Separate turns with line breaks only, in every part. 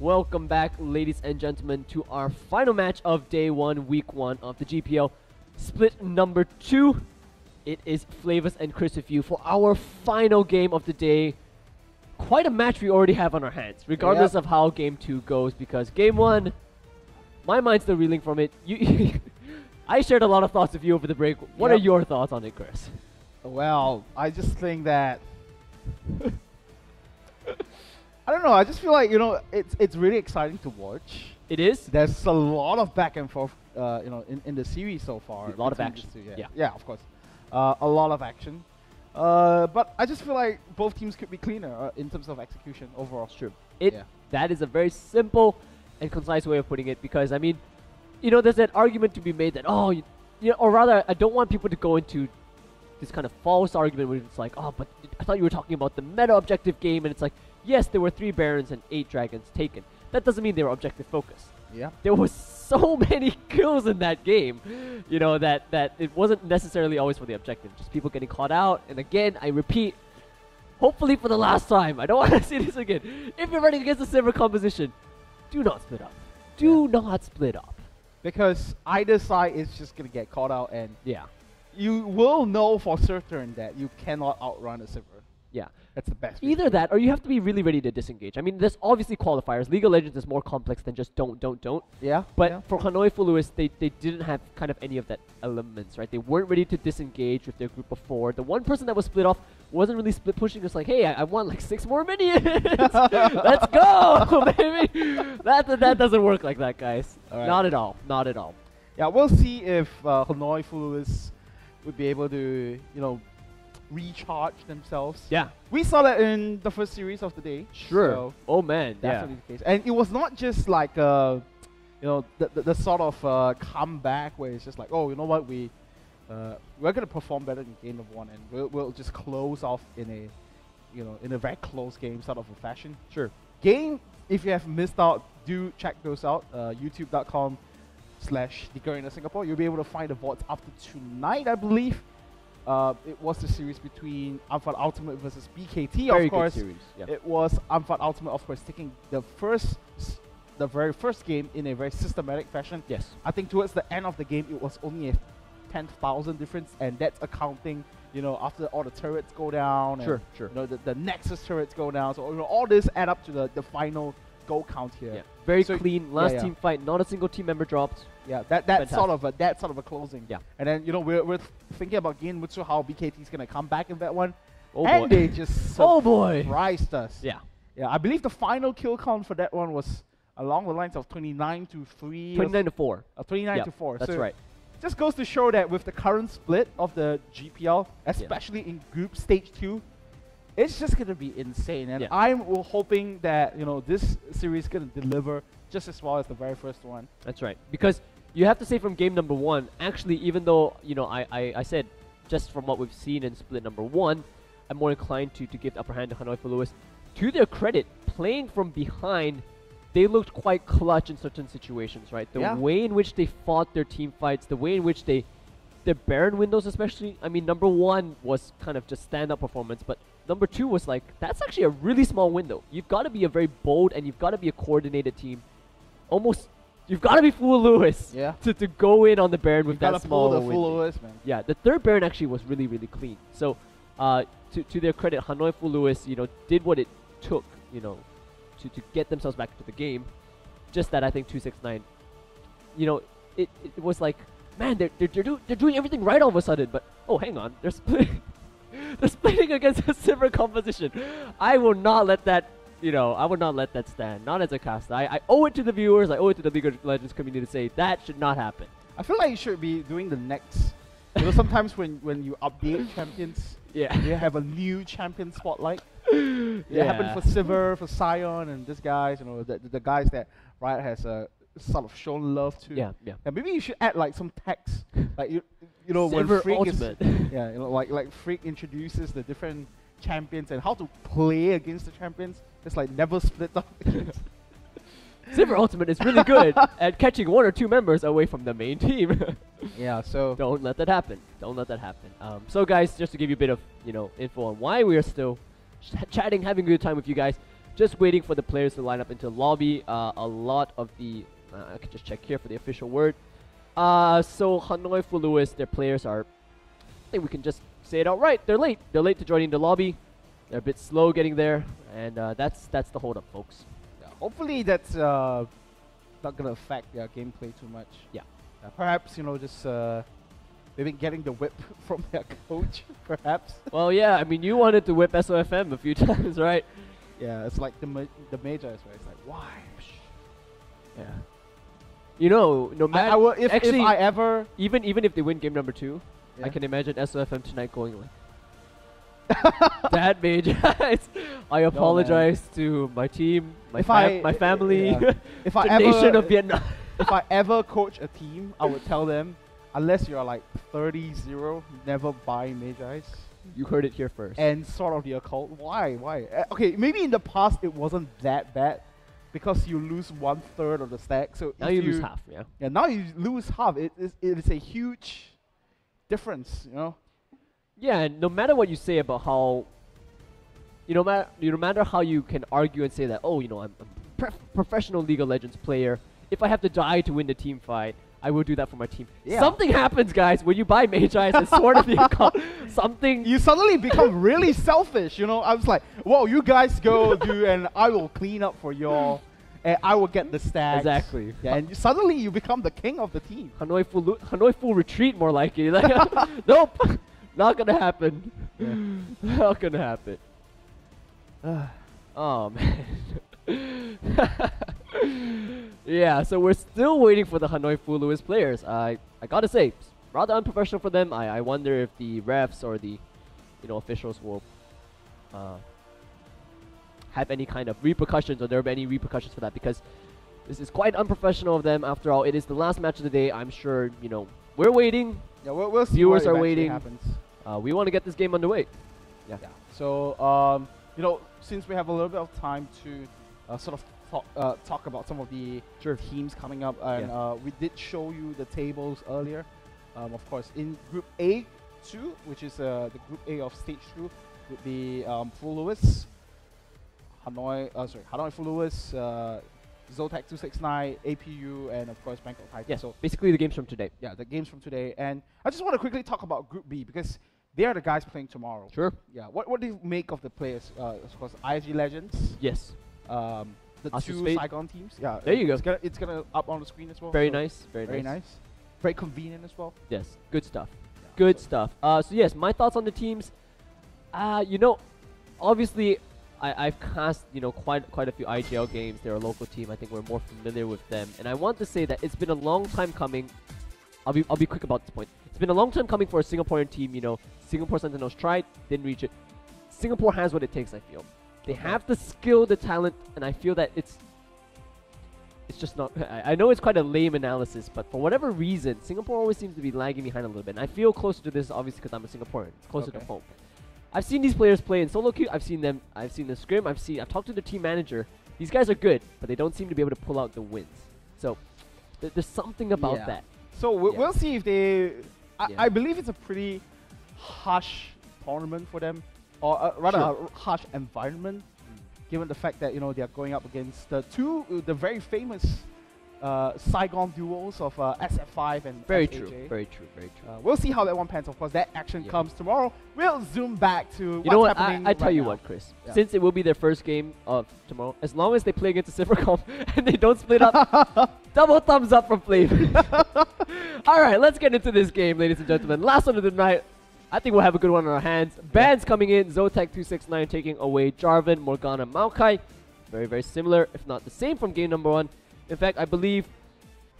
Welcome back, ladies and gentlemen, to our final match of day 1, week 1 of the GPL split number 2. It is Flavors and Chris with you for our final game of the day. Quite a match we already have on our hands, regardless of how game 2 goes, because game 1, my mind's still reeling from it. I shared a lot of thoughts with you over the break. What are your thoughts on it, Chris?
Well, I just think that I don't know. I just feel like it's really exciting to watch.
It is.
There's a lot of back and forth, in the series so far.
A lot of action.
Yeah, of course. A lot of action. But I just feel like both teams could be cleaner in terms of execution overall.
It's true. That is a very simple and concise way of putting it, because I mean, there's that argument to be made that or rather, I don't want people to go into this kind of false argument where it's like, oh, but I thought you were talking about the meta objective game, and it's like, yes, there were 3 Barons and 8 Dragons taken. That doesn't mean they were objective focused.
Yeah.
There was so many kills in that game, that it wasn't necessarily always for the objective. Just people getting caught out. And again, I repeat, hopefully for the last time, I don't want to see this again. If you're running against a silver composition, do not split up. Do not split up.
Because either side is just going to get caught out, and you will know for certain that you cannot outrun a silver.
Yeah.
That's the best.
Either that, or you have to be really ready to disengage. I mean, there's obviously qualifiers. League of Legends is more complex than just don't.
Yeah.
But for Hanoi Full Lewis, they didn't have kind of any of that elements, right? They weren't ready to disengage with their group of 4. The one person that was split off wasn't really split pushing. It's like, hey, I want like 6 more minions. Let's go, baby. That doesn't work like that, guys. Right. Not at all. Not at all.
Yeah, we'll see if Hanoi Full Lewis would be able to, recharge themselves.
Yeah.
We saw that in the first series of the day.
Sure.
So
oh man,
definitely the case. And it was not just like the sort of comeback where it's just like, oh, you know what, we're gonna perform better in game of 1, and we'll just close off in a very close game sort of a fashion.
Sure.
Game, if you have missed out, do check those out. YouTube.com/TheGarena Singapore. You'll be able to find the VODs after tonight, I believe. It was the series between Unfun Ultimate versus BKT,
very
of course.
Good series. Yeah.
It was Unfun Ultimate, of course, taking the very first game in a very systematic fashion.
Yes.
I think towards the end of the game, it was only a 10,000 difference, and that's accounting, after all the turrets go down.
Sure,
and,
sure.
The Nexus turrets go down. So, all this add up to the final goal count here.
Yeah. Very clean. Last team fight. Not a single team member dropped.
Yeah, that's sort of a closing.
Yeah.
And then we're thinking about Gin Mutsu, how BKT is gonna come back in that one.
Oh
and
boy.
they just surprised us.
Yeah.
Yeah, I believe the final kill count for that one was along the lines of 29 to 3.
29 to 4.
29 to 4.
That's
so
right.
Just goes to show that with the current split of the GPL, especially in group stage 2, it's just gonna be insane. And I'm hoping that this series is gonna deliver just as well as the very first one.
That's right. Because you have to say from game number 1, actually, even though I said just from what we've seen in split number 1, I'm more inclined to give the upper hand to Hanoi for Lewis. To their credit, playing from behind, they looked quite clutch in certain situations, right? The way in which they fought their team fights, the way in which their Baron windows especially. I mean, number 1 was kind of just stand-up performance, but number 2 was like, that's actually a really small window. You've got to be a very bold and you've got to be a coordinated team. Almost, you've got to be Full Lewis to go in on the Baron with that small window.
Full Lewis, man.
Yeah, the 3rd Baron actually was really, really clean. So, to their credit, Hanoi Full Lewis, did what it took, to get themselves back into the game. Just that I think 269, it was like, man, they're doing everything right all of a sudden, but oh, hang on, they're splitting. They're splitting against a silver composition. I will not let that. I would not let that stand. Not as a caster. I owe it to the viewers. I owe it to the League of Legends community to say that should not happen.
I feel like you should be doing the next. Sometimes when you update champions, you have a new champion spotlight. It happened for Sivir, for Sion, and these guys. The guys that Riot has sort of shown love to.
Yeah.
And maybe you should add like some text, like when
Sivir
Freak
Ultimate.
like Freak introduces the different champions and how to play against the champions. It's like never split up.
Sivir Ultimate is really good at catching 1 or 2 members away from the main team.
So
don't let that happen. Don't let that happen. So guys, just to give you a bit of info on why we are still chatting, having a good time with you guys. just waiting for the players to line up into the lobby. A lot of the I can just check here for the official word. So Hanoi for Lewis, their players are. I think we can just say it outright. They're late. They're late to joining the lobby. They're a bit slow getting there, and that's the hold up, folks.
Yeah, hopefully that's not gonna affect their gameplay too much.
Yeah.
Perhaps just maybe getting the whip from their coach, perhaps.
Well, yeah. I mean, you wanted to whip SOFM a few times, right?
Yeah, it's like the Majors, right? It's like, why?
Yeah. You know, no matter.
If I ever
even if they win game number 2,
yeah.
I can imagine SOFM tonight going like. That Majors, I apologize to my team, my family,
yeah. If
the
I
nation
ever,
of Vietnam.
If I ever coach a team, I would tell them, unless you're like 30-0, never buy Majors.
You heard it here first.
And sort of the occult. Why? Okay, maybe in the past it wasn't that bad, because you lose 1/3 of the stack. So
now you lose half, yeah.
Yeah, now you lose half. It is a huge difference,
Yeah, and no matter what you say about how, no matter how you can argue and say that, oh, I'm a professional League of Legends player. If I have to die to win the team fight, I will do that for my team. Yeah. Something happens, guys, when you buy Mage Eyes and Sword of the Occult. Something.
You suddenly become really selfish, I was like, whoa, you guys go do, and I will clean up for y'all, and I will get the stacks.
Exactly.
Yeah, and suddenly you become the king of the team.
Hanoi full retreat, more likely. Like, nope, not gonna happen. Yeah. Not gonna happen. Oh man. Yeah, so we're still waiting for the Hanoi Fu Lewis players. I gotta say, it's rather unprofessional for them. I wonder if the refs or the officials will have any kind of repercussions, or there will be any repercussions for that, because this is quite unprofessional of them. After all, it is the last match of the day. I'm sure we're waiting.
Yeah, we'll see.
Viewers
what
are waiting.
Happens.
We want to get this game underway. Yeah.
So since we have a little bit of time to sort of talk about some of the teams coming up, and we did show you the tables earlier. Of course, in Group A2, which is the Group A of Stage 2, would be Full Lewis, Hanoi Full Lewis, Zotac 269, APU, and of course Bangkok Titan.
Yeah,
so
basically the games from today.
Yeah, the games from today. And I just want to quickly talk about Group B, because they are the guys playing tomorrow.
Sure.
Yeah. What do you make of the players? Of course, IG Legends.
Yes.
The
Asus
two
Fate.
Saigon teams. Yeah.
There you go.
It's gonna up on the screen as well.
Very
so
nice. Very
nice. Very convenient as well.
Yes. Good stuff.
Yeah,
Good stuff. So yes, my thoughts on the teams. Obviously, I've cast quite a few IGL games. They're a local team. I think we're more familiar with them, and I want to say that it's been a long time coming. I'll be quick about this point. It's been a long time coming for a Singaporean team. Singapore Sentinels tried, didn't reach it. Singapore has what it takes, I feel. They have the skill, the talent, and I feel that it's just not. I know it's quite a lame analysis, but for whatever reason, Singapore always seems to be lagging behind a little bit. And I feel closer to this, obviously, because I'm a Singaporean. It's closer to home. I've seen these players play in solo queue. I've seen them scrim. I've talked to the team manager. These guys are good, but they don't seem to be able to pull out the wins. So there's something about that.
So we'll see if they. I believe it's a pretty harsh tournament for them, or rather a harsh environment, given the fact that they are going up against the very famous Saigon duos of SF5 and
Very
SAJ.
true. Very true.
We'll see how that one pans. Of course, that action comes tomorrow. We'll zoom back to
you know
what's
what?
happening.
I tell you
now.
what, Chris. Yeah. Since it will be their first game of tomorrow, as long as they play against the Silvercom and they don't split up, double thumbs up from Flavor. All right, let's get into this game, ladies and gentlemen. Last one of the night. I think we'll have a good one on our hands. Bands coming in. Zotac 269 taking away Jarvan, Morgana, Maokai. Very, very similar, if not the same from game number 1. In fact, I believe,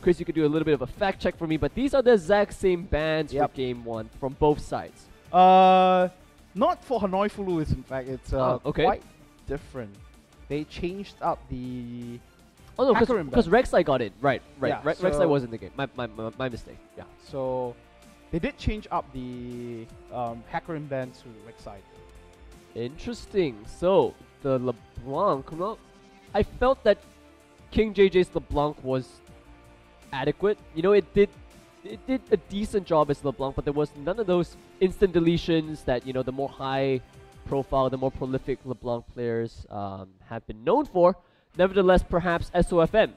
Chris, you could do a little bit of a fact check for me, but these are the exact same bands for game 1 from both sides.
Not for Hanoi Full Lewis, in fact. It's quite different. They changed up the...
Oh, no, because Rek'Sai got in. Right.
Yeah,
Rek'Sai was in the game. My mistake. Yeah.
So they did change up the Hackering band to Rek'Sai.
Interesting. So the LeBlanc, I felt that King JJ's LeBlanc was adequate. It did a decent job as LeBlanc, but there was none of those instant deletions that the more high profile, the more prolific LeBlanc players have been known for. Nevertheless, perhaps SOFM,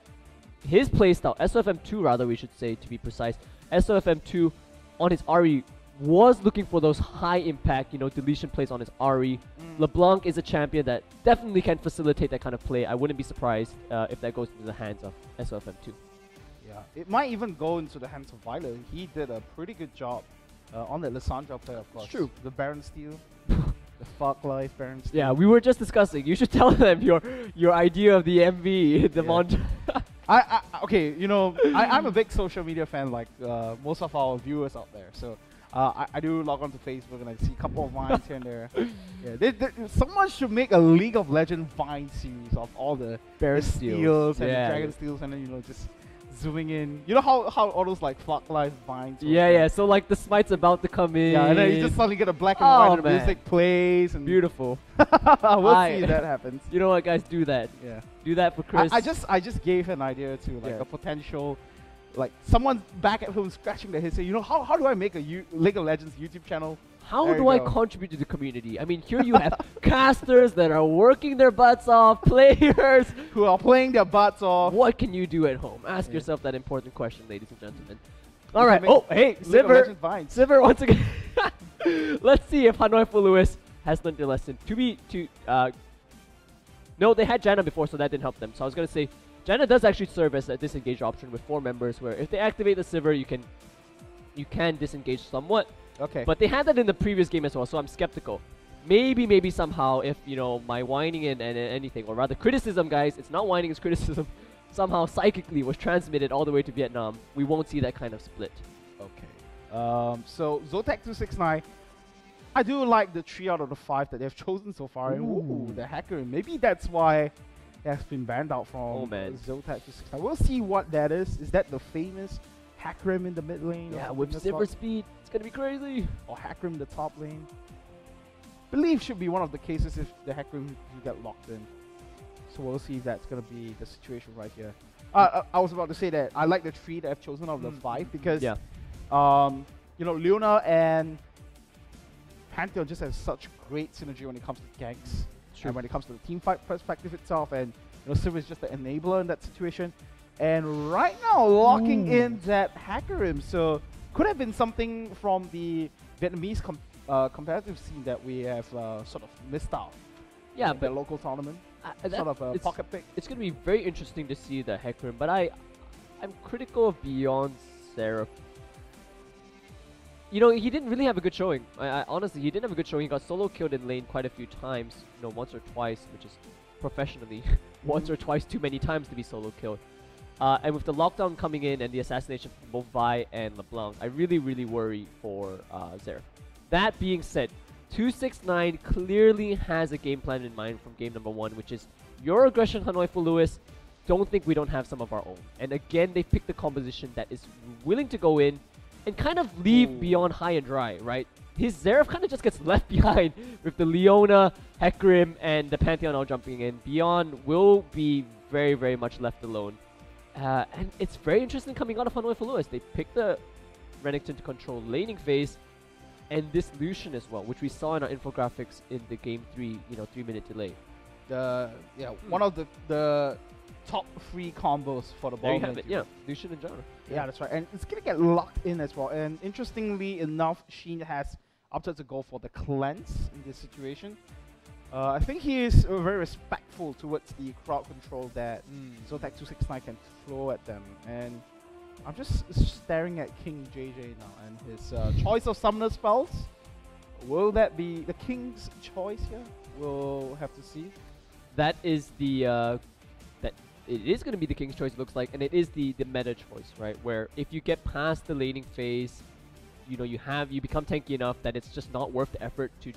his playstyle, SOFM2 rather, we should say to be precise, SOFM2 on his RE was looking for those high impact, deletion plays on his RE. LeBlanc is a champion that definitely can facilitate that kind of play. I wouldn't be surprised if that goes into the hands of SOFM2.
Yeah, it might even go into the hands of Violet. He did a pretty good job on the Lissandra play, of course.
It's true.
The Baron Steel. The fuck life Baron Steel.
Yeah, we were just discussing. You should tell them your idea of the MV, the montage.
Okay, I'm a big social media fan like most of our viewers out there. So I do log on to Facebook and I see a couple of vines here and there. Yeah, someone should make a League of Legends Vine series of all the
Baron
steals and the Dragon Steals, and then just zooming in. You know how all those like fuck life vines.
Yeah. So like the smite's about to come in.
Yeah, and then you just suddenly get a black and white and music plays and
beautiful.
We'll see if that happens.
You know what, guys? Do that.
Yeah.
Do that for Chris.
I just gave an idea to like a potential, like someone back at home scratching their head saying, how do I make a League of Legends YouTube channel?
How do I contribute to the community? I mean, here you have casters that are working their butts off, players
who are playing their butts off.
What can you do at home? Ask yourself that important question, ladies and gentlemen. All right. Oh, hey, Sivir once again. Let's see if Hanoi for Lewis has learned their lesson. No, they had Janna before, so that didn't help them. So I was going to say, Janna does actually serve as a disengage option with 4 members, where if they activate the Sivir, you can disengage somewhat.
Okay.
But they had that in the previous game as well, so I'm skeptical. Maybe somehow, if my whining and anything, or rather criticism, guys, it's not whining, it's criticism, somehow psychically was transmitted all the way to Vietnam, we won't see that kind of split.
Okay. So Zotac 269, I do like the 3 out of the 5 that they've chosen so far. And the hacker, maybe that's why it has been banned out from Zotac 269. We'll see what that is. Is that the famous Hackrim in the mid lane?
Yeah, with Sivir speed, it's gonna be crazy.
Or Hackrim in the top lane. Believe should be one of the cases if the Hackrim you get locked in. So we'll see if that's gonna be the situation right here. I was about to say that I like the 3 that I've chosen out of the 5 because Leona and Pantheon just has such great synergy when it comes to ganks. And when it comes to the team fight perspective itself, and Sivir is just the enabler in that situation. And right now, locking in that Hackerim, so could have been something from the Vietnamese competitive scene that we have sort of missed out.
Yeah,
but the local tournament, sort of a pocket pick.
It's going to be very interesting to see the Hackerim, but I'm critical of Beyond Seraph. He didn't really have a good showing. Honestly, he didn't have a good showing. He got solo killed in lane quite a few times, once or twice, which is professionally once or twice too many times to be solo killed. And with the lockdown coming in and the assassination from both Vi and LeBlanc, I really, really worry for Xerath. That being said, 269 clearly has a game plan in mind from game number 1, which is your aggression, Hanoi for Lewis. Don't think we don't have some of our own. And again, they picked the composition that is willing to go in and kind of leave Beyond high and dry, right? His Xerath kind of just gets left behind with the Leona, Hecarim, and the Pantheon all jumping in. Beyond will be very, very much left alone. And it's very interesting coming out of Hanoi for Lewis. They picked the Renekton to control laning phase, and this Lucian as well, which we saw in our infographics in the game 3, 3-minute delay.
One of the top 3 combos for the ball.
There you have it, Lucian and Janna.
Yeah, that's right. And it's going to get locked in as well. And interestingly enough, Sheen has opted to go for the cleanse in this situation. I think he is very respectful towards the crowd control that Zotac 269 can throw at them. And I'm just staring at King JJ now and his choice of summoner spells. Will that be the King's choice here? We'll have to see.
That is the it is going to be the King's choice, it looks like, and it is the meta choice, right? Where if you get past the laning phase, you become tanky enough that it's just not worth the effort to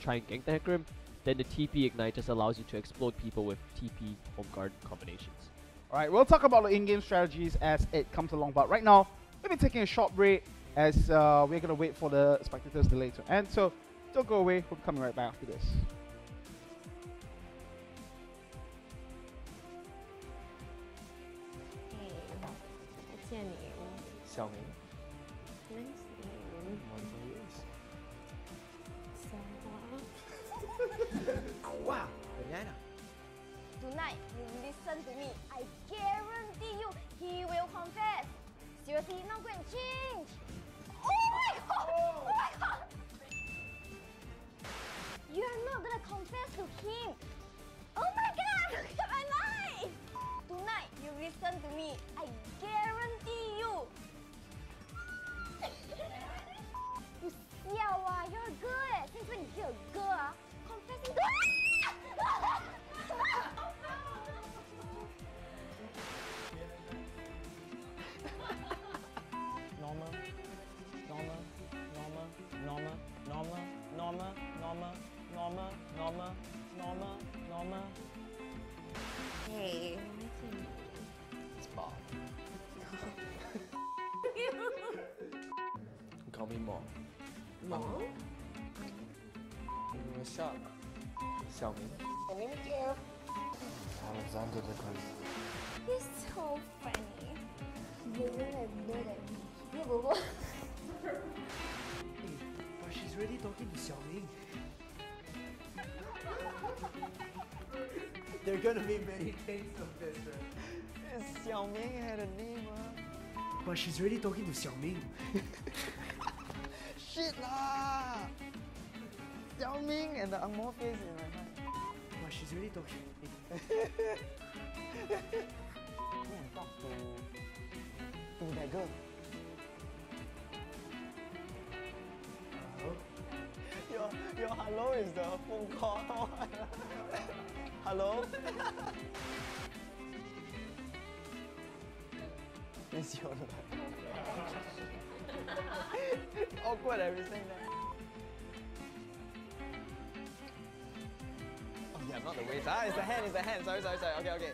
try and gank the Hecarim, then the TP Ignite just allows you to explode people with TP Home Guard combinations.
Alright, we'll talk about the in-game strategies as it comes along, but right now, we'll be taking a short break as we're going to wait for the spectators delay to end. So don't go away, we'll be coming right back after this.
What's your name?
Xiaoming.
Nice name.
One for years.
Sarah.
Wow, banana.
Tonight, you listen to me. I guarantee you, he will confess. Seriously, now go and change. Oh my god! Oh my god! You're not gonna confess to him. Oh my god! Look at my life! Tonight, you listen to me. I guarantee you. You siao ah, you're a girl eh. Since when you see a girl ah, confessing to
Normal, normal, normal, normal, normal, normal, normal, normal, normal, normal, normal.
Hey,
It's Bob. Call me Mom.
Mom?
What's up? Xiaoming.
Thank you.
Alexander the Great.
He's so funny. You don't have know that. Yeah, Bobo.
But she's really talking to Xiaoming. There are gonna be many things of this, right?
Xiaoming had a name,
But she's really talking to Xiaoming.
Shit lah! Xiaoming and the angmo face in my mind.
But she's really talking.
Go and talk to that girl. Your hello is the phone call. Hello? It's your awkward everything there. Oh yeah, not the waist. Ah, it's the hand, it's the hand. Sorry. Okay.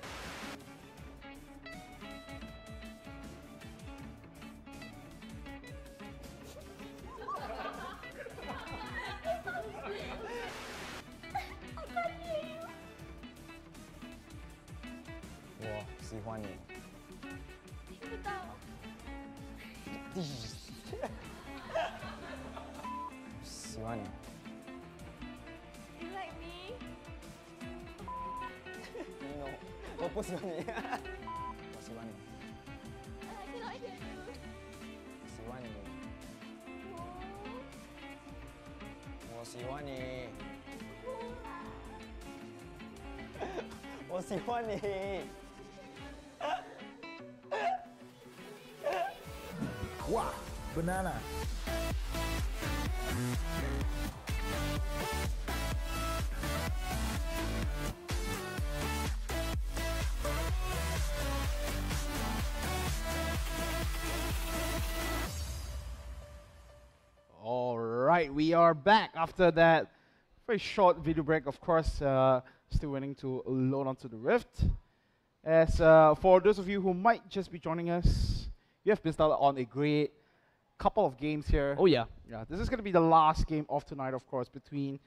我喜欢你。
听不到。
喜欢你。
You like me?
No， 我不喜欢你。我喜欢你。
I cannot hear you.
喜欢你。我喜欢你。我喜欢你。
Wow, banana.
All right, we are back after that very short video break. Of course, still waiting to load onto the Rift. As for those of you who might just be joining us, you have missed out on a great couple of games here.
Oh yeah.
Yeah, this is going to be the last game of tonight, of course, between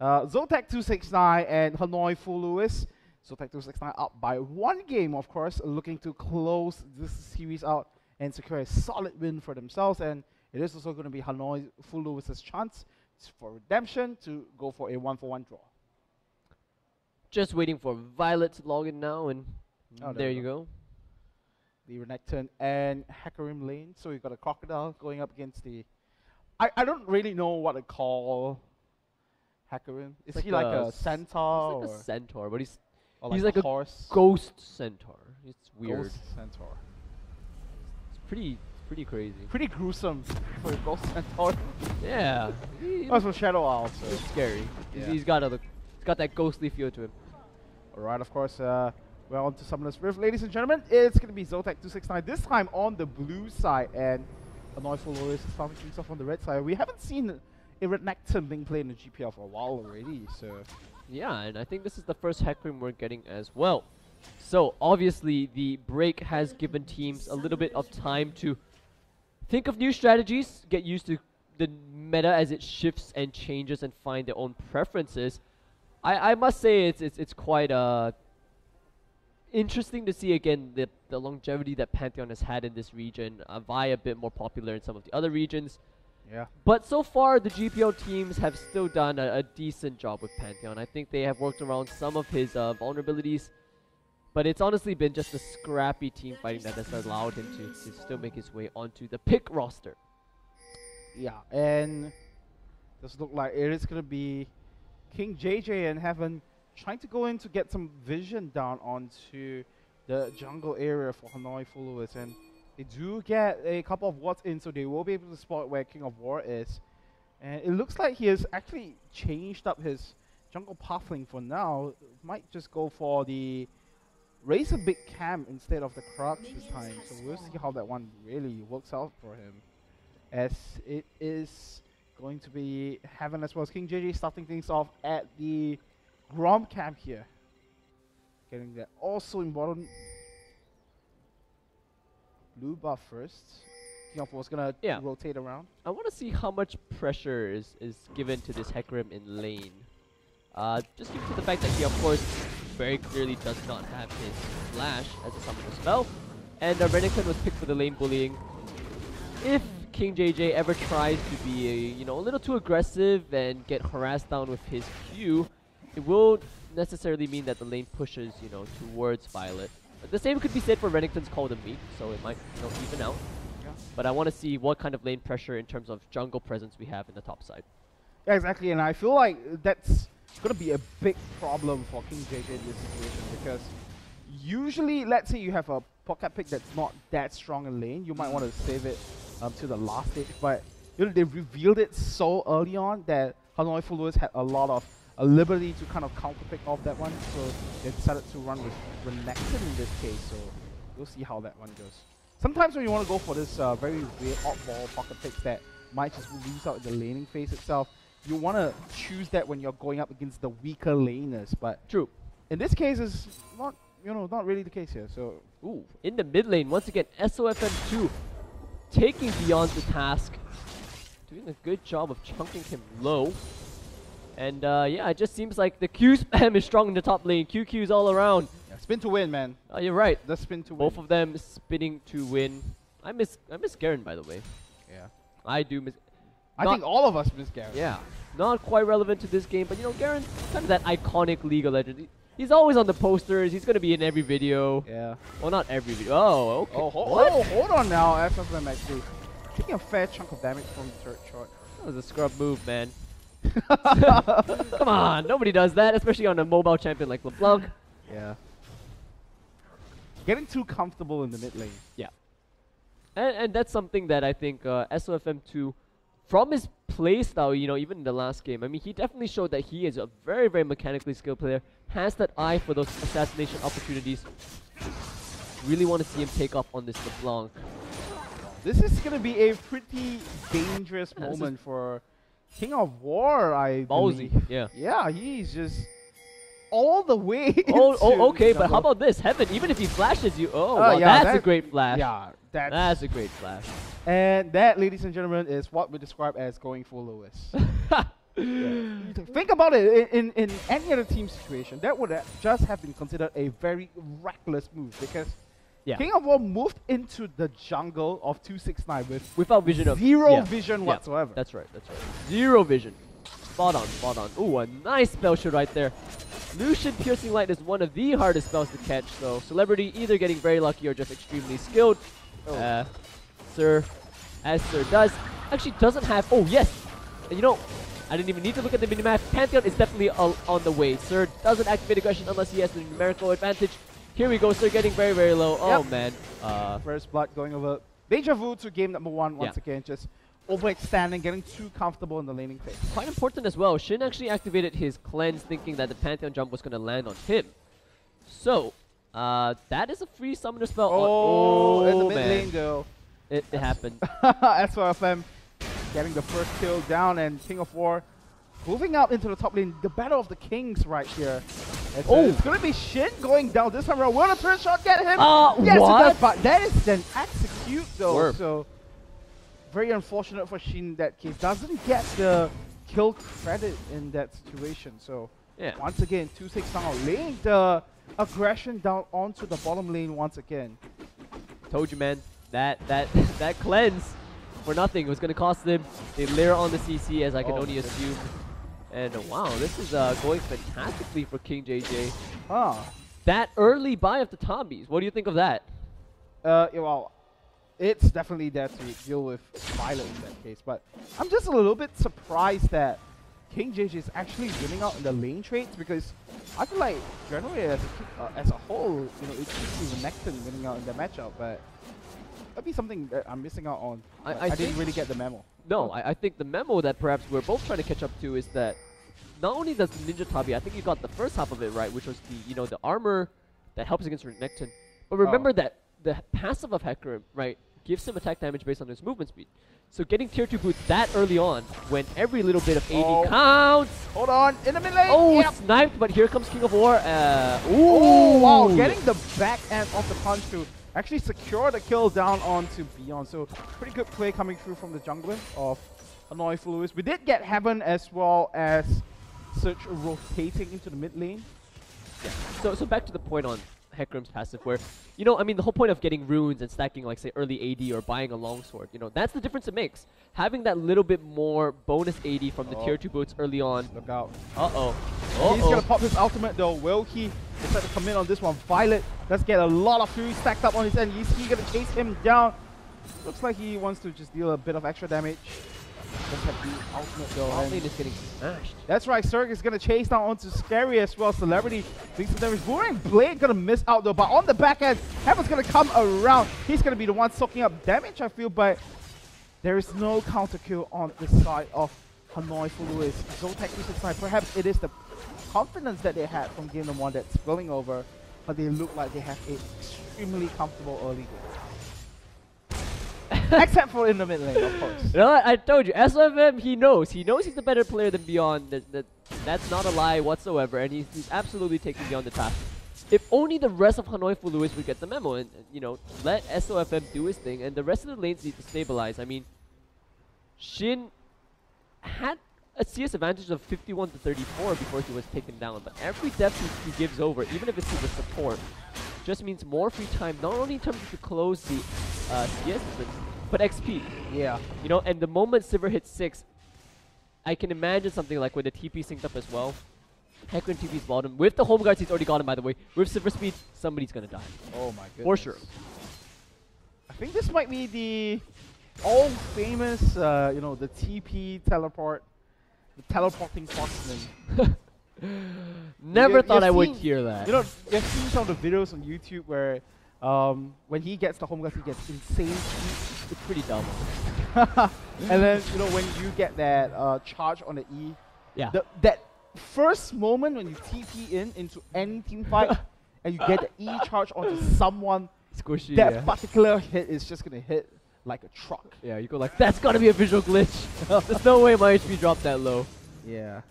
Zotac 269 and Hanoi Full Lewis. Zotac 269 up by 1 game, of course, looking to close this series out and secure a solid win for themselves. And it is also going to be Hanoi Full Lewis's chance for redemption to go for a 1-for-1 draw.
Just waiting for Violet to log in now, and
Oh,
there you go.
The Renekton and Hackerim lane. So you've got a Crocodile going up against the... I don't really know what to call Hackerim. Is he like a centaur?
He's like a centaur, but he's
or
like a
horse?
ghost centaur. It's weird.
Ghost centaur.
It's pretty crazy.
Pretty gruesome for a ghost centaur.
Yeah.
Also Shadow Owl. So.
It's scary.
Yeah.
He's got that ghostly feel to him.
Alright, of course, we're on to Summoner's Rift. Ladies and gentlemen, it's going to be Zotac 269, this time on the blue side, and Hanoi Full Lewis is starting things off on the red side. We haven't seen a Renekton being played in the GPL for a while already, so...
Yeah, and I think this is the first Hecarim we're getting as well. So, obviously, the break has given teams a little bit of time to think of new strategies, get used to the meta as it shifts and changes and find their own preferences. I must say it's quite interesting to see again the longevity that Pantheon has had in this region. Vi a bit more popular in some of the other regions.
Yeah.
But so far, the GPL teams have still done a decent job with Pantheon. I think they have worked around some of his vulnerabilities. But it's honestly been just a scrappy team fighting that has allowed him to still make his way onto the pick roster.
Yeah, and this look like it is going to be King JJ and Heaven trying to go in to get some vision down onto the jungle area for Hanoi followers. And they do get a couple of wards in, so they will be able to spot where King of War is. And it looks like he has actually changed up his jungle pathling for now. Might just go for the Raise a Big Cam instead of the Crux this time. So we'll see how that one really works out for him. As it is going to be Heaven as well as King JJ starting things off at the Grom camp here. Getting that also important. Blue buff first. King of War's gonna rotate around.
I want to see how much pressure is given to this Hecarim in lane. Just due to the fact that he, of course, very clearly does not have his flash as a summoner spell. And Renekton was picked for the lane bullying. If King JJ ever tries to be a little too aggressive and get harassed down with his Q, it will necessarily mean that the lane pushes, towards Violet. But the same could be said for Renekton's Call to Meet, so it might, even out.
Yeah.
But I want to see what kind of lane pressure in terms of jungle presence we have in the top side.
Yeah, exactly, and I feel like that's going to be a big problem for King JJ in this situation, because usually, let's say you have a pocket pick that's not that strong in lane, you might want to save it to the last stage, but they revealed it so early on that Hanoi followers had a lot of liberty to kind of counter pick off that one, so they decided to run with Renekton in this case, so we'll see how that one goes. Sometimes when you want to go for this very weird oddball pocket picks that might just lose out in the laning phase itself, you want to choose that when you're going up against the weaker laners, but
true.
In this case, it's not, not really the case here, so...
Ooh, in the mid lane, once again, SOFM2 taking Beyond the task, doing a good job of chunking him low. And yeah, it just seems like the Q spam is strong in the top lane. QQs all around.
Yeah, spin to win, man.
Oh, you're right.
The spin to win.
Both of them spinning to win. I miss Garen, by the way.
Yeah.
I do miss...
I think all of us miss Garen.
Yeah. Not quite relevant to this game, but Garen's kind of that iconic League of Legends. He's always on the posters. He's going to be in every video.
Yeah.
Well, not every video. Oh, okay.
Oh, hold on now. FFM actually taking a fair chunk of damage from the third shot.
That was a scrub move, man. Come on. Nobody does that, especially on a mobile champion like LeBlanc.
Yeah. Getting too comfortable in the mid lane.
Yeah. And that's something that I think SOFM2, from his playstyle, even in the last game, I mean, he definitely showed that he is a very, very mechanically skilled player, has that eye for those assassination opportunities. Really want to see him take off on this LeBlanc.
This is going to be a pretty dangerous moment for King of War, I believe.
Ballsy, yeah.
Yeah, he's just all the way
okay, but how about this? Heaven, even if he flashes you, wow, yeah, that's a great flash.
Yeah,
that's a great flash.
And that, ladies and gentlemen, is what we describe as going full Lewis. Think about it, in any other team situation, that would just have been considered a very reckless move, because King of War moved into the jungle of 269
without vision
zero vision whatsoever.
That's right. Zero vision. Spot on. Ooh, a nice spell shot right there. Lucian Piercing Light is one of the hardest spells to catch, so Celebrity either getting very lucky or just extremely skilled. Sir does. Actually doesn't have... Oh, yes! And I didn't even need to look at the minimap. Pantheon is definitely on the way. Sir doesn't activate aggression unless he has the numerical advantage. Here we go, Sir getting very, very low. Oh, man.
First blood going over. Deja vu to game number 1 once again. Just overextending, getting too comfortable in the laning phase.
Quite important as well. Shin actually activated his cleanse thinking that the Pantheon jump was going to land on him. So, that is a free summoner spell.
Oh, in the mid lane though.
It happened.
SOFM getting the first kill down, and King of War moving up into the top lane. The Battle of the Kings right here. It's going to be Shin going down this time around. Will the third shot get him? Yes,
what?
It does, but that is an execute though. So, very unfortunate for Shin in that case. Doesn't get the kill credit in that situation. So, once again, 2-6 now, laying the aggression down onto the bottom lane once again.
Told you, man. That cleanse for nothing. It was going to cost them. They layer on the CC, as I can only assume. And wow, this is going fantastically for King JJ. That early buy of the Tombies, what do you think of that?
Well, it's definitely there to deal with Violet in that case, but I'm just a little bit surprised that King JJ is actually winning out in the lane trades, because I feel like generally as a whole, you know, it should be Renekton winning out in the matchup, but that'd be something that I'm missing out on. I didn't really get the memo.
No, I think the memo that perhaps we're both trying to catch up to is that not only does Ninja Tabi, I think you got the first half of it right, which was the, you know, the armor that helps against Renekton. But remember that the passive of Hecarim, right, gives him attack damage based on his movement speed. So getting tier 2 boots that early on, when every little bit of AD counts.
Hold on, in the mid lane.
Oh, sniped, but here comes King of War.
Wow, getting the back end of the punch to actually secure the kill down onto Beyond. So pretty good play coming through from the jungler of Hanoi for Lewis. We did get Heaven as well as Surge rotating into the mid lane.
Yeah. So back to the point on Hecarim's passive, where, you know, I mean, the whole point of getting runes and stacking, like, say, early AD or buying a longsword, you know, that's the difference it makes. Having that little bit more bonus AD from the tier 2 boots early on.
Look out.
He's
going to pop his ultimate, though. Will he decide to come in on this one? Violet, let's get a lot of fury stacked up on his end. Is he going to chase him down? Looks like he wants to just deal a bit of extra damage. Just have the ultimate though.
Top lane is getting smashed.
That's right, Zerg is going to chase down onto Scary as well. Celebrity thinks that there is Boomerang Blade going to miss out though, but on the back end, Heaven's going to come around. He's going to be the one soaking up damage, I feel, but there is no counter kill on the side of Hanoi for Lewis. Zotac 269, perhaps it is the confidence that they had from game number 1 that's spilling over, but they look like they have an extremely comfortable early game. Except for in the mid lane, of course.
You know, I told you, SFM, he knows. He knows he's a better player than Beyond. That's not a lie whatsoever, and he's absolutely taking Beyond the task. If only the rest of Hanoi for Lewis would get the memo and, you know, let SOFM do his thing, and the rest of the lanes need to stabilize. I mean, Shin had a CS advantage of 51 to 34 before he was taken down, but every death he gives over, even if it's to the support, just means more free time, not only in terms of to close the CS distance, but XP.
Yeah.
You know, and the moment Sivir hits 6, I can imagine something like when the TP synced up as well. Hecarim TP's bottom. With the home guards, he's already got him, by the way. With Sivir speed, somebody's gonna die.
Oh my goodness.
For sure.
I think this might be the all-famous, you know, the TP teleport. The teleporting Foxman.
Never thought I would hear that.
You know, you've seen some of the videos on YouTube where when he gets the home guards, he gets insane speed.
It's pretty dumb.
And then, you know, when you get that charge on the E,
yeah.
That first moment when you TP into any team fight and you get the E charge onto someone,
squishy,
that particular hit is just going to hit like a truck.
Yeah, you go like, that's gotta be a visual glitch. There's no way my HP dropped that low.
Yeah.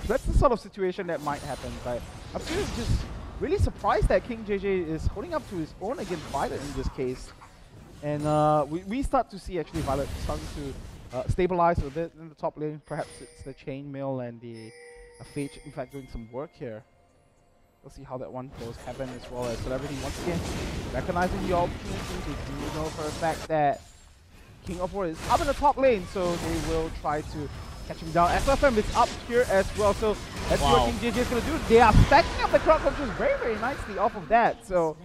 That's the sort of situation that might happen, but I'm just really surprised that King JJ is holding up to his own against Violet in this case. And we start to see actually Violet starting to stabilize a bit in the top lane. Perhaps it's the chainmail and the Fate, in fact, doing some work here. We'll see how that one goes. Heaven as well as Celebrity once again recognizing the opportunity. They do know for a fact that King of War is up in the top lane, so they will try to catch him down. SFM is up here as well, so let's see what King JJ is going to do. They are stacking up the crowd controls very, very nicely off of that, so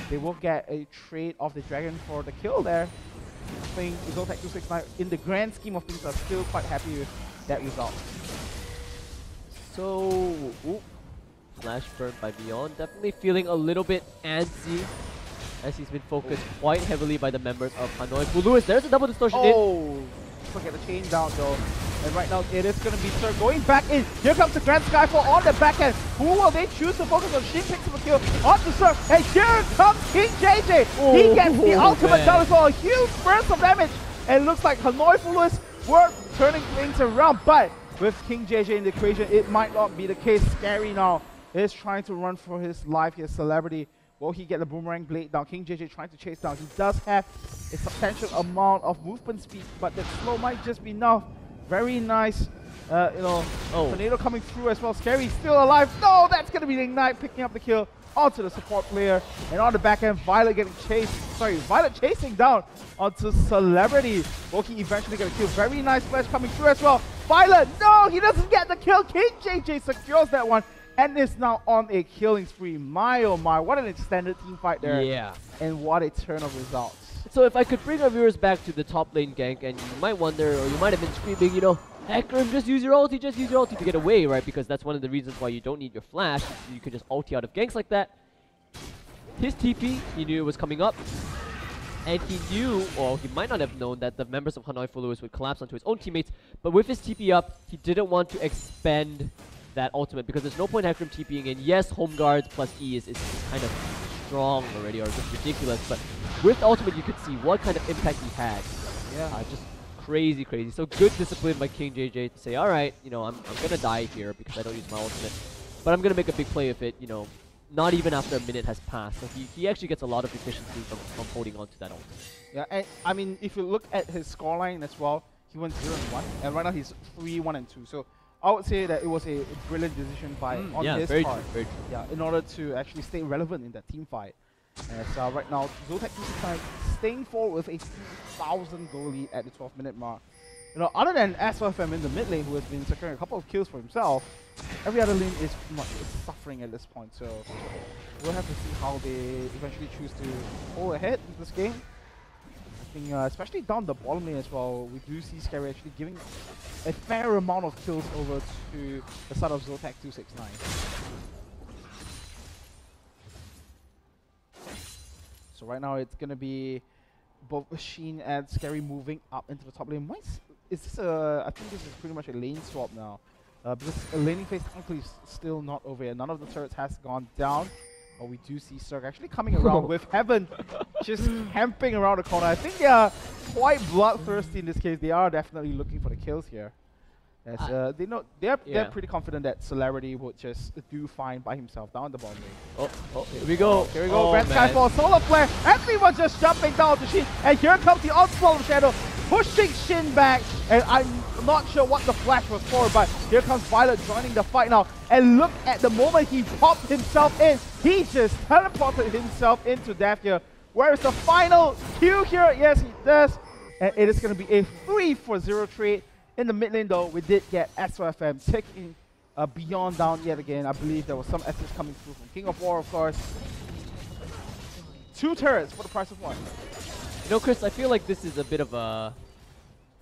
they will get a trade of the dragon for the kill there. I think Zotac 269, in the grand scheme of things, are still quite happy with that result.
So, flash burn by Beyond, definitely feeling a little bit antsy as he's been focused quite heavily by the members of Hanoi. For Lewis, there's a double distortion in.
Look at the chain down though. And right now it is going to be Sir going back in. Here comes the Grand Skyfall on the back end. Who will they choose to focus on? Shin picks up a kill onto Sir. And here comes King JJ. He gets the ultimate down as well. A huge burst of damage. And it looks like Hanoi for Lewis were turning things around. But with King JJ in the equation, it might not be the case. Scary now is trying to run for his life here. Celebrity. Will he get the Boomerang Blade down? King JJ trying to chase down. He does have a substantial amount of movement speed, but that slow might just be enough. Very nice, you know, tornado coming through as well. Scary still alive. No, that's going to be the Ignite picking up the kill onto the support player, and on the back end, Violet chasing down onto Celebrity. Woki eventually gonna kill. Very nice flash coming through as well. Violet, no, he doesn't get the kill. King JJ secures that one and is now on a killing spree. My oh my, what an extended team fight there.
Yeah.
And what a turn of results.
So if I could bring our viewers back to the top lane gank, and you might wonder, or you might have been screaming, you know, Hecarim, just use your ulti to get away, right? Because that's one of the reasons why you don't need your flash. You can just ulti out of ganks like that. His TP, he knew it was coming up. And he knew, or he might not have known, that the members of Hanoi for Lewis would collapse onto his own teammates. But with his TP up, he didn't want to expend that ultimate, because there's no point Hecarim TPing in. Yes, home guards plus E is kind of strong already, or just ridiculous. But with the ultimate, you could see what kind of impact he had.
Yeah.
Just crazy. So good discipline by King JJ to say, alright, you know, I'm gonna die here because I don't use my ultimate. But I'm gonna make a big play of it, you know, not even after a minute has passed. So he actually gets a lot of efficiency from holding on to that ultimate.
Yeah, and I mean, if you look at his scoreline as well, he went 0-1, and right now he's 3-1-2. So I would say that it was a brilliant decision by on his part.
Very true.
Yeah, in order to actually stay relevant in that team fight. As right now, Zotac is staying forward with a 2,000 goal lead at the 12-minute mark. You know, other than SFM in the mid lane, who has been securing a couple of kills for himself, every other lane is suffering at this point. So we'll have to see how they eventually choose to pull ahead in this game. I think, especially down the bottom lane as well, we do see Scary actually giving a fair amount of kills over to the side of Zotac 269. So right now it's gonna be both Sheen and Scary moving up into the top lane. Is this I think this is pretty much a lane swap now. Because a laning phase technically is still not over yet. None of the turrets has gone down. But we do see Zerg actually coming around with Heaven just camping around the corner. I think they are quite bloodthirsty in this case. They are definitely looking for the kills here. As they know they're pretty confident that Celerity would just do fine by himself down the bottom lane.
Here we go.
Here we go. Grand Skyfall, Solar Flare. Everyone just jumping down to Shin. And here comes the onslaught of Shadow, pushing Shin back. And I'm not sure what the flash was for, but here comes Violet joining the fight now. And look at the moment he popped himself in. He just teleported himself into death here. Where is the final Q here? Yes, he does. And it is going to be a 3-for-0 trade. In the mid lane though, we did get SOFM taking Beyond down yet again. I believe there was some assist coming through from King of War, of course. 2 turrets for the price of 1.
You know, Chris, I feel like this is a bit of a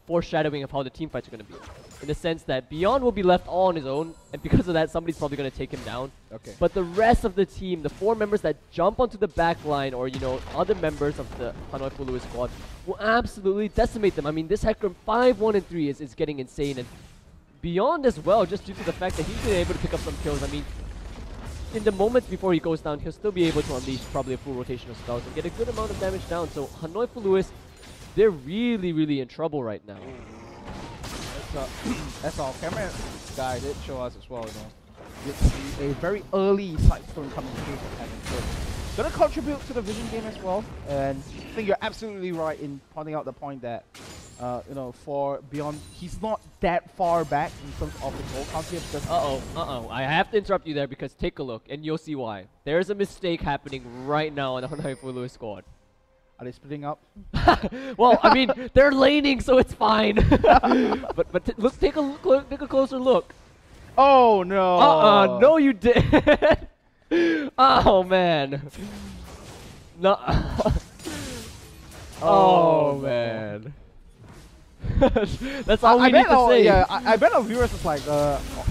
foreshadowing of how the team fights are going to be. In the sense that Beyond will be left all on his own, and because of that, somebody's probably going to take him down.
Okay.
But the rest of the team, the 4 members that jump onto the back line, or, you know, other members of the Hanoi for Lewis squad, will absolutely decimate them. I mean, this Hecarim 5-1-3 is getting insane, and Beyond as well, just due to the fact that he's been able to pick up some kills. I mean, in the moments before he goes down, he'll still be able to unleash probably a full rotation of spells and get a good amount of damage down. So Hanoi for Lewis, they're really in trouble right now.
That's all. Camera guy did show us as well, you know. It's a very early side stone coming through from Heaven. So gonna contribute to the vision game as well. And I think you're absolutely right in pointing out the point that you know, for Beyond, he's not that far back in terms of the goal count here because
I have to interrupt you there because take a look and you'll see why. There's a mistake happening right now on the Hanoi for Lewis squad.
Are they splitting up?
Well, I mean, they're laning, so it's fine. but look, take a closer look.
Oh no!
No, you did. Oh man. No. Oh man. That's all we need to say.
Yeah, I bet our viewers is like,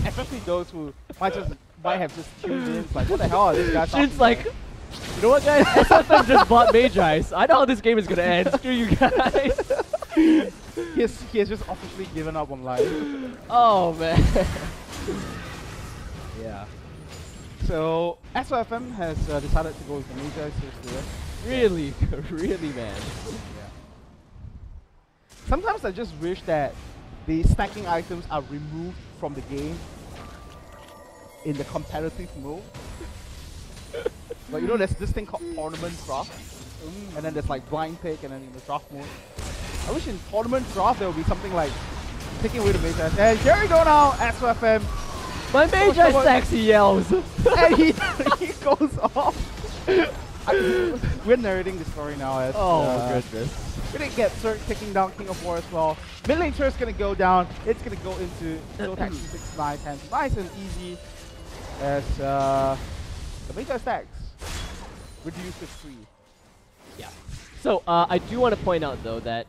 especially those who might have just tuned in. It's like, what the hell are these guys?
It's like, you know what, guys? SFM just bought Mage Ice. I know how this game is gonna end. Screw you guys.
He has just officially given up on life.
Oh man.
Yeah. So SOFM has decided to go with the Mage Ice.
Really, really, man.
Sometimes I just wish that the stacking items are removed from the game in the competitive mode. But you know, there's this thing called tournament draft, and then there's like blind pick, and then in the draft mode. I wish in tournament draft there would be something like taking away the Mage Ice. And here we go now, SOFM.
My Mage Ice stacks, he yells.
And he goes off. We're narrating the story now as
goodness.
we didn't get Cirque taking down King of War as well. Mid lane Turret's gonna go down. It's gonna go into Zotac 269 times. Nice and easy as the Magi stacks reduced to 3.
Yeah. So I do want to point out though that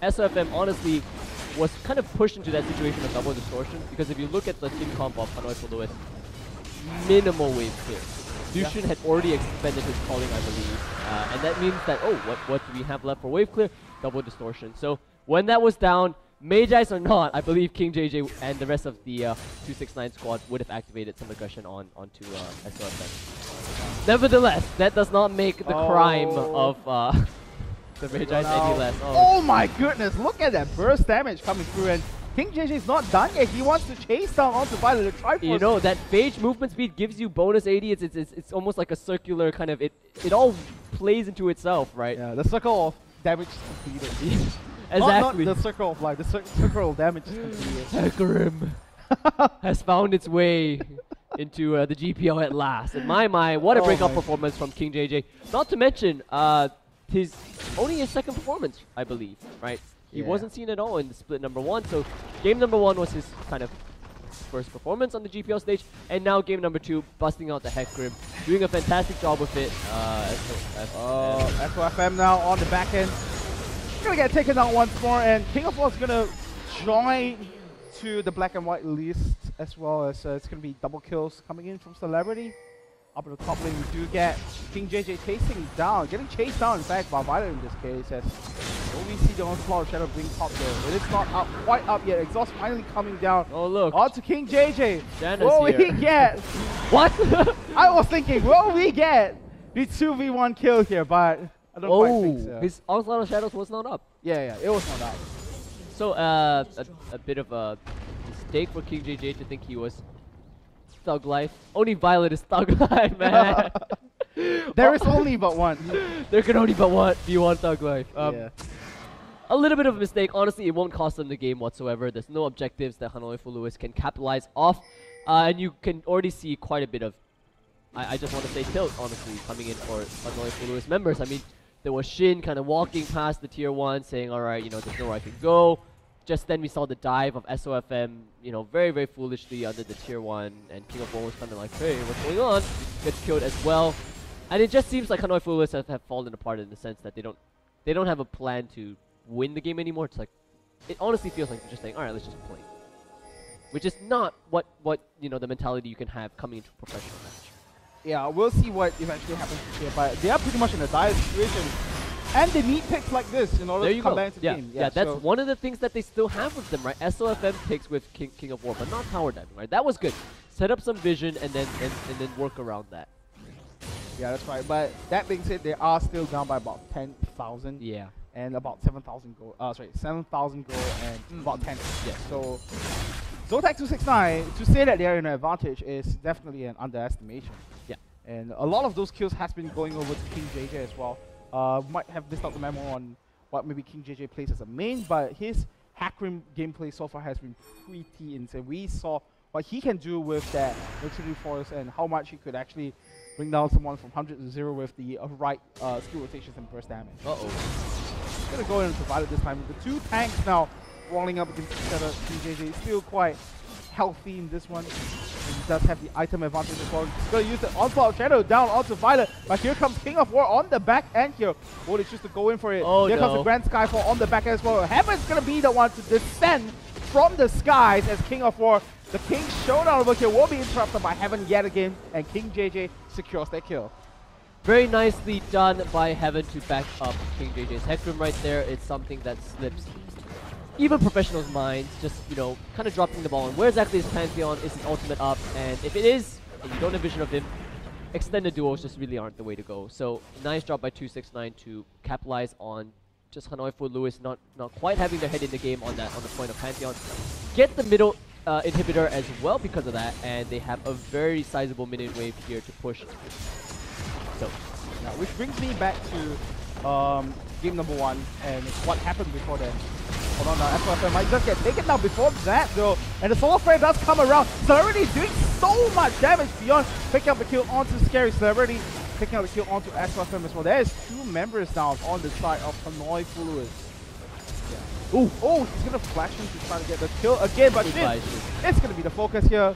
SOFM honestly was kind of pushed into that situation of double distortion, because if you look at the team comp of Hanoi for Lewis, minimal wave clear. Lucian had already expended his calling, I believe, and that means that, oh, what do we have left for wave clear? Double distortion. So when that was down, Magi's or not, I believe King JJ and the rest of the 269 squad would have activated some aggression onto SOFM. Nevertheless, that does not make the crime of the Magi's any less.
Oh my goodness, look at that burst damage coming through, and King JJ is not done yet. He wants to chase down onto Violet to try for.
You know, that phage movement speed gives you bonus 80. It's almost like a circular kind of, it all plays into itself, right?
Yeah, the circle of damage is completed.
Exactly.
Not the circle of life, the circle of damage is completed.
Hecarim has found its way into the GPL at last. In my mind, what a breakout performance from King JJ. Not to mention, only his second performance, I believe, right? He wasn't seen at all in the split number 1, so game number 1 was his kind of first performance on the GPL stage, and now game number 2, busting out the Hecarim, doing a fantastic job with it.
SOFM now on the back end. Gonna get taken down once more, and King of War is gonna join to the black and white list, as well as it's gonna be double kills coming in from Celebrity. Up at the top lane, we do get King JJ getting chased down, in fact, by Violet in this case, as we see the onslaught of Shadow being top there. It is not up, quite up yet. Exhaust finally coming down.
Oh, look.
Onto King JJ.
Janus
Will
here.
we get?
What?
I was thinking, will we get the 2v1 kill here, but I don't quite think so.
His onslaught of shadows was not up.
Yeah, it was not up.
So, a bit of a mistake for King JJ to think he was Thug Life. Only Violet is Thug Life, man.
There is only but one.
There can only be one Thug Life. A little bit of a mistake. Honestly, it won't cost them the game whatsoever. There's no objectives that Hanoi for Lewis can capitalize off. And you can already see quite a bit of, I just want to say tilt, honestly, coming in for Hanoi for Lewis members. I mean, there was Shin kind of walking past the tier 1 saying, alright, you know, there's nowhere I can go. Just then we saw the dive of SOFM, you know, very, very foolishly under the tier 1, and King of War was kind of like, hey, what's going on? Gets killed as well. And it just seems like Hanoi for Lewis have fallen apart in the sense that they don't have a plan to win the game anymore. It's like, it honestly feels like they're just saying, alright, let's just play. Which is not what you know, the mentality you can have coming into a professional match.
Yeah, we'll see what eventually happens here, but they are pretty much in a dire situation. And they need picks like this in order to come back into the game.
Yeah, that's one of the things that they still have with them, right? SOFM picks with King of War, but not tower diving, right? That was good. Set up some vision and then work around that.
Yeah, that's right. But that being said, they are still down by about 10,000.
Yeah.
And about 7,000 gold. 7,000 gold and about 10. Yeah. So Zotac 269, to say that they're in an advantage is definitely an underestimation. Yeah. And a lot of those kills has been going over to King JJ as well. Might have missed out the memo on what maybe King JJ plays as a main, but his Hecarim gameplay so far has been pretty insane. We saw what he can do with that Luxury Force and how much he could actually bring down someone from 100 to 0 with the right skill rotations and burst damage. He's gonna go into Violet this time with the 2 tanks now rolling up against each other. King JJ is still quite healthy in this one. And he does have the item advantage as well. He's going to use the Onslaught of Shadow down onto Violet. But here comes King of War on the back end here. Well, it's just to go in for it. Here comes the Grand Skyfall on the back end as well. Heaven's going to be the one to descend from the skies as King of War. The King's showdown over here will be interrupted by Heaven yet again. And King JJ secures that kill.
Very nicely done by Heaven to back up King JJ's Hecarim right there. It's something that slips even professionals' minds, just, you know, kind of dropping the ball on where exactly is Pantheon, is his ultimate up, and if it is, and you don't have vision of him, extended duos just really aren't the way to go. So, nice job by 269 to capitalize on just Hanoi for Lewis not quite having their head in the game on the point of Pantheon. Get the middle inhibitor as well because of that, and they have a very sizable minion wave here to push. So,
now, which brings me back to game number 1 and what happened before then. Hold on now, SYFM might just get taken down before that though. And the Solar Flare does come around. Celebrity doing so much damage beyond picking up the kill onto Scary Celebrity. Picking up the kill onto SYFM as well. There is 2 members down on the side of Hanoi followers. Yeah. Oh, he's gonna flash him to try to get the kill again, but it's gonna be the focus here.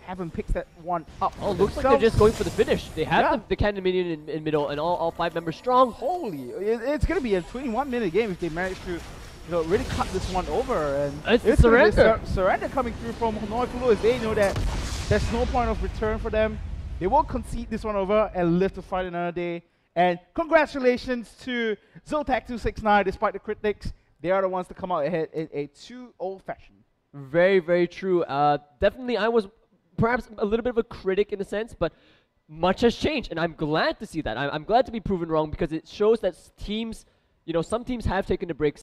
Haven't picked that one up.
Oh, looks like they're just going for the finish. They have the cannon minion in middle and all 5 members strong.
Holy, it's gonna be a 21-minute game if they manage to really cut this one over. And
it's surrender.
Surrender coming through from Hanoi followers. They know that there's no point of return for them. They will concede this one over and live to fight another day. And congratulations to Zotac 269, despite the critics. They are the ones to come out ahead in a 2-0 fashion.
Very, very true. Definitely, I was perhaps a little bit of a critic in a sense, but much has changed, and I'm glad to see that. I'm glad to be proven wrong because it shows that teams, some teams have taken a break.